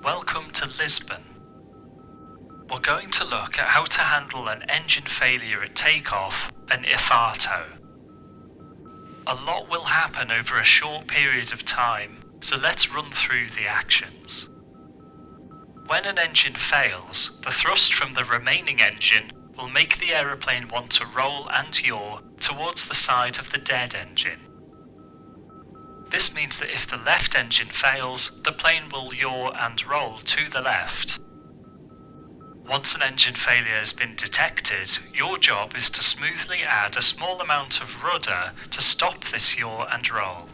Welcome to Lisbon. We're going to look at how to handle an engine failure at takeoff, an infarto. A lot will happen over a short period of time, so let's run through the actions. When an engine fails, the thrust from the remaining engine will make the aeroplane want to roll and yaw towards the side of the dead engine. This means that if the left engine fails, the plane will yaw and roll to the left. Once an engine failure has been detected, your job is to smoothly add a small amount of rudder to stop this yaw and roll.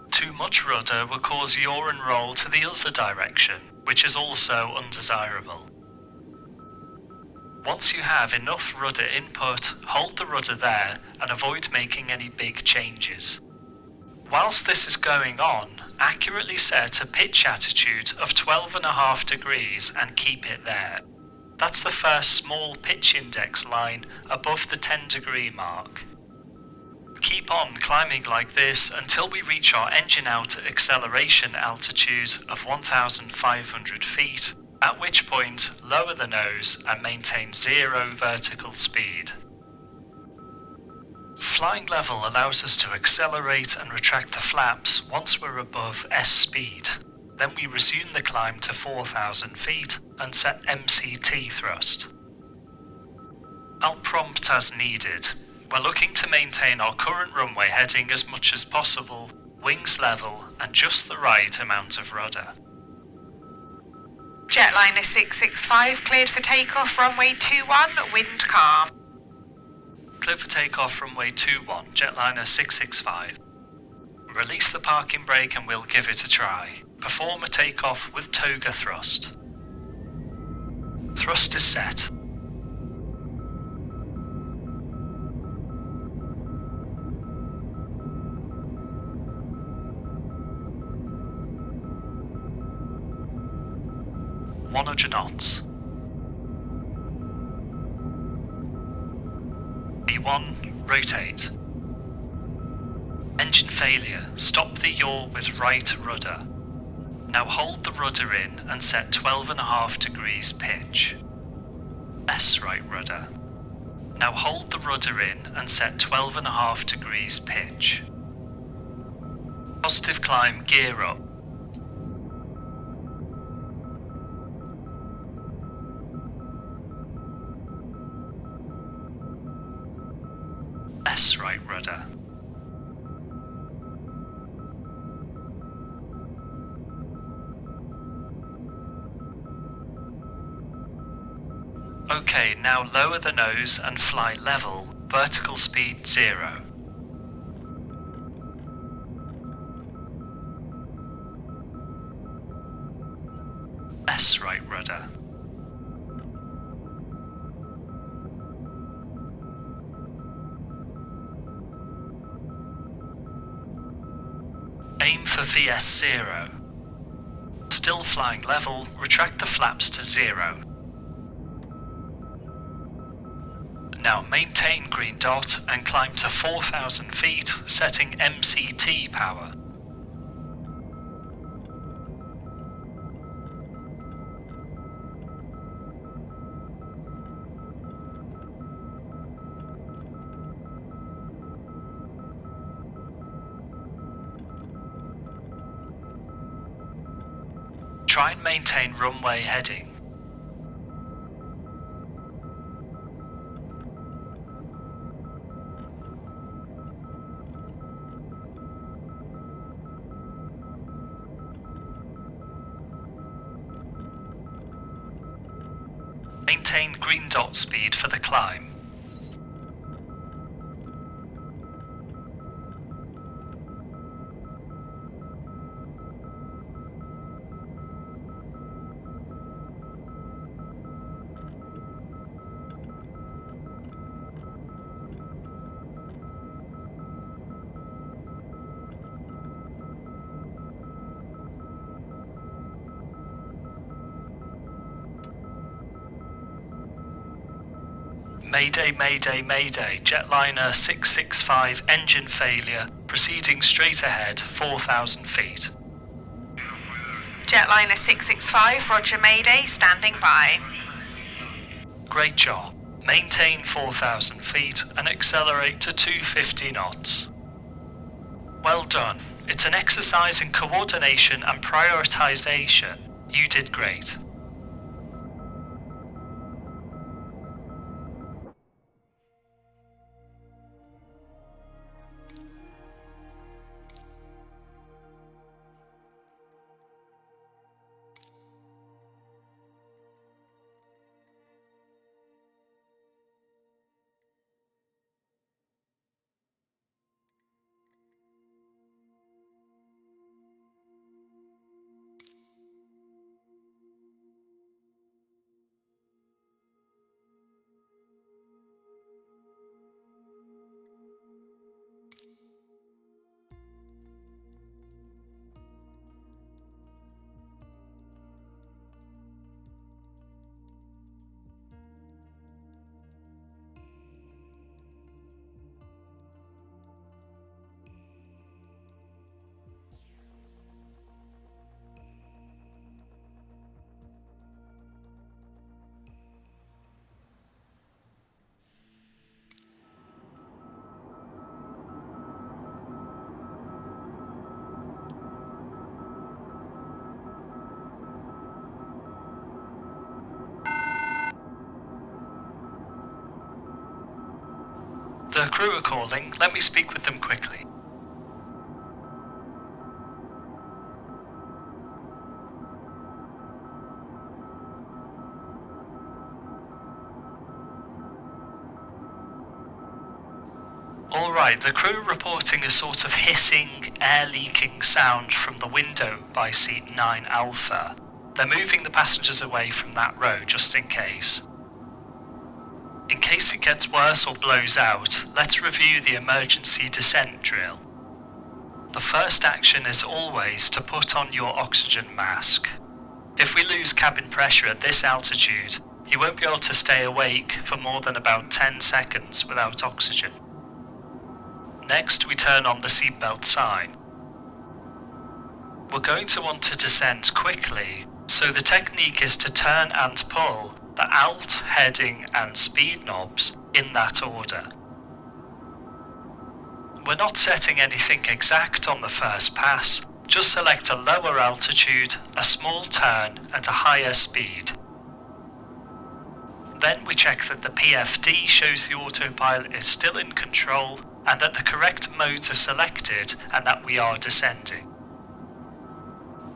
Too much rudder will cause yaw and roll to the other direction, which is also undesirable. Once you have enough rudder input, hold the rudder there and avoid making any big changes. Whilst this is going on, accurately set a pitch attitude of 12.5 degrees and keep it there. That's the first small pitch index line above the 10-degree mark. Keep on climbing like this until we reach our engine out acceleration altitude of 1,500 feet, at which point lower the nose and maintain 0 vertical speed. Flying level allows us to accelerate and retract the flaps once we're above S speed. Then we resume the climb to 4,000 feet and set MCT thrust. I'll prompt as needed. We're looking to maintain our current runway heading as much as possible, wings level and just the right amount of rudder. Jetliner 665 cleared for takeoff, runway 21, wind calm. Clear for takeoff, runway 21, jetliner 665. Release the parking brake and we'll give it a try. Perform a takeoff with toga thrust. Thrust is set. (100 knots). B1, rotate. Engine failure, stop the yaw with right rudder. Now hold the rudder in and set 12.5 degrees pitch. S right rudder. Now hold the rudder in and set 12.5 degrees pitch. Positive climb, gear up. S right rudder. Okay, now lower the nose and fly level, vertical speed 0. S right rudder. Aim for VS0. Still flying level, retract the flaps to 0. Now maintain green dot and climb to 4,000 feet, setting MCT power. Try and maintain runway heading. Maintain green dot speed for the climb. Mayday, mayday, mayday, jetliner 665, engine failure, proceeding straight ahead, 4,000 feet. Jetliner 665, Roger Mayday, standing by. Great job. Maintain 4,000 feet and accelerate to 250 knots. Well done. It's an exercise in coordination and prioritization. You did great. The crew are calling. Let me speak with them quickly. Alright, the crew reporting a sort of hissing, air-leaking sound from the window by seat 9 Alpha. They're moving the passengers away from that row just in case. In case it gets worse or blows out, let's review the emergency descent drill. The first action is always to put on your oxygen mask. If we lose cabin pressure at this altitude, you won't be able to stay awake for more than about 10 seconds without oxygen. Next, we turn on the seatbelt sign. We're going to want to descend quickly, so the technique is to turn and pull the alt, heading and speed knobs in that order. We're not setting anything exact on the first pass, just select a lower altitude, a small turn and a higher speed. Then we check that the PFD shows the autopilot is still in control and that the correct modes are selected and that we are descending.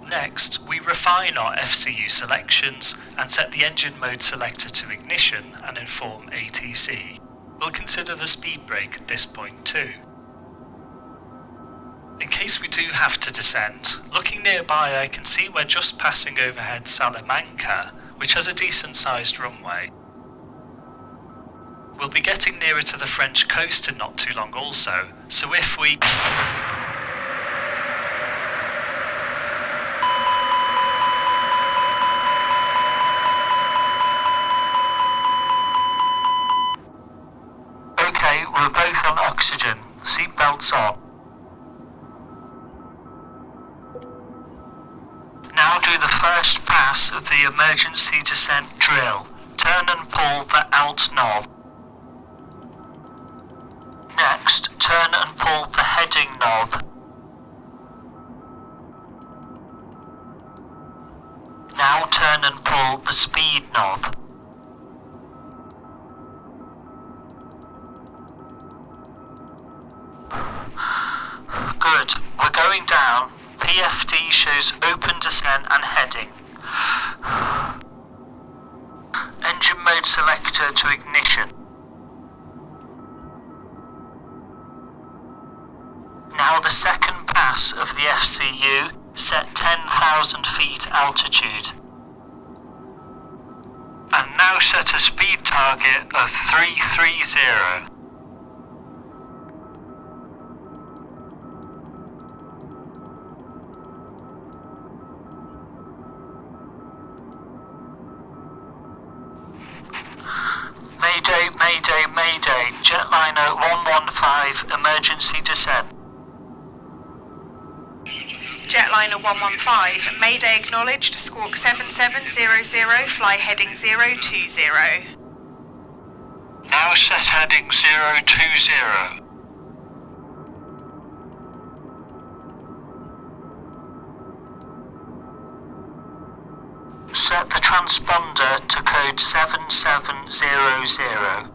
Next, we refine our FCU selections and set the engine mode selector to ignition and inform ATC. We'll consider the speed brake at this point too. In case we do have to descend, looking nearby I can see we're just passing overhead Salamanca, which has a decent sized runway. We'll be getting nearer to the French coast in not too long also, so if we... Okay, we're both on oxygen. Seatbelts on. Now do the first pass of the emergency descent drill. Turn and pull the alt knob. Next, turn and pull the heading knob. Now turn and pull the speed knob. Good, we're going down. PFD shows open descent and heading. Engine mode selector to ignition. Now the second pass of the FCU, set 10,000 feet altitude. And now set a speed target of 330. Mayday, mayday, mayday, jetliner 115, emergency descent. Jetliner 115, Mayday acknowledged, Squawk 7700, fly heading 020. Now set heading 020. Set the transponder to code 7700.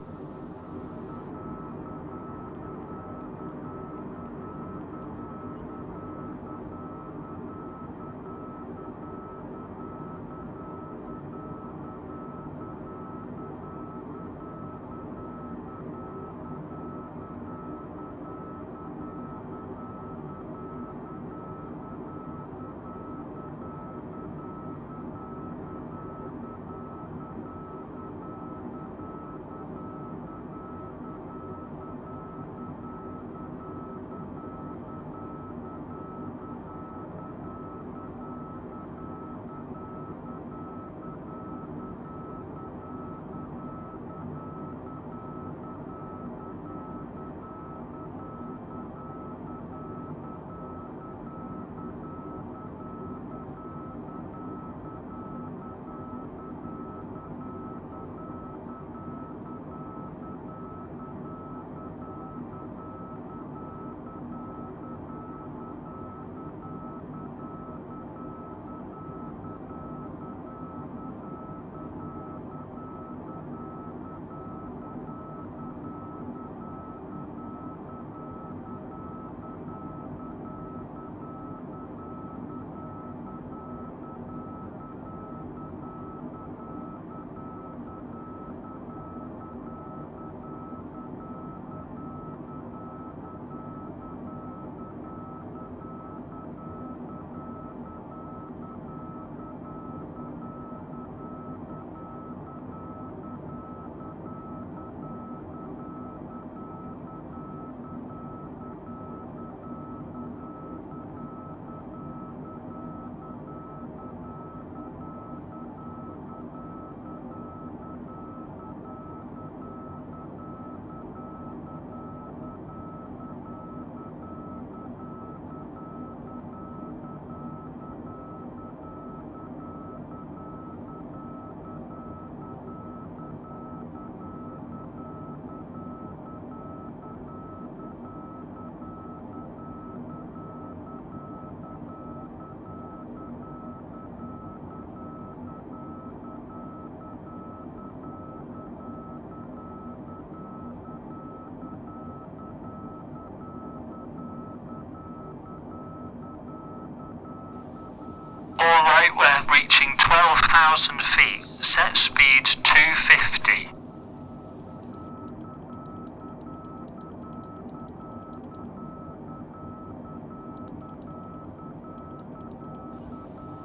Alright, we're reaching 12,000 feet. Set speed 250.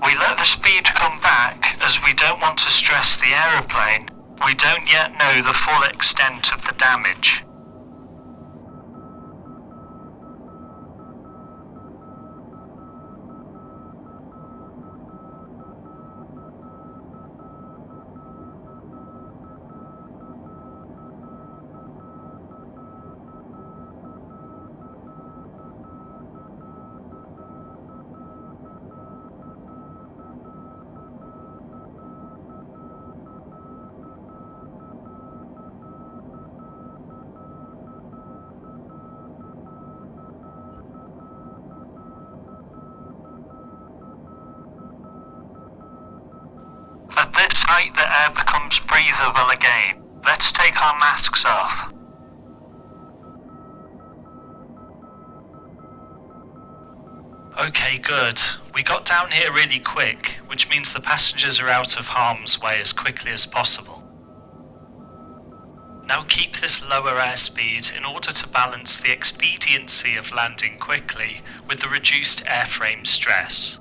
We let the speed come back as we don't want to stress the aeroplane. We don't yet know the full extent of the damage. At this height, the air becomes breathable again. Let's take our masks off. Okay, good. We got down here really quick, which means the passengers are out of harm's way as quickly as possible. Now keep this lower airspeed in order to balance the expediency of landing quickly with the reduced airframe stress.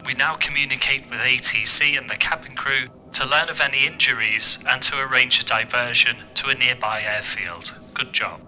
We now communicate with ATC and the cabin crew to learn of any injuries and to arrange a diversion to a nearby airfield. Good job.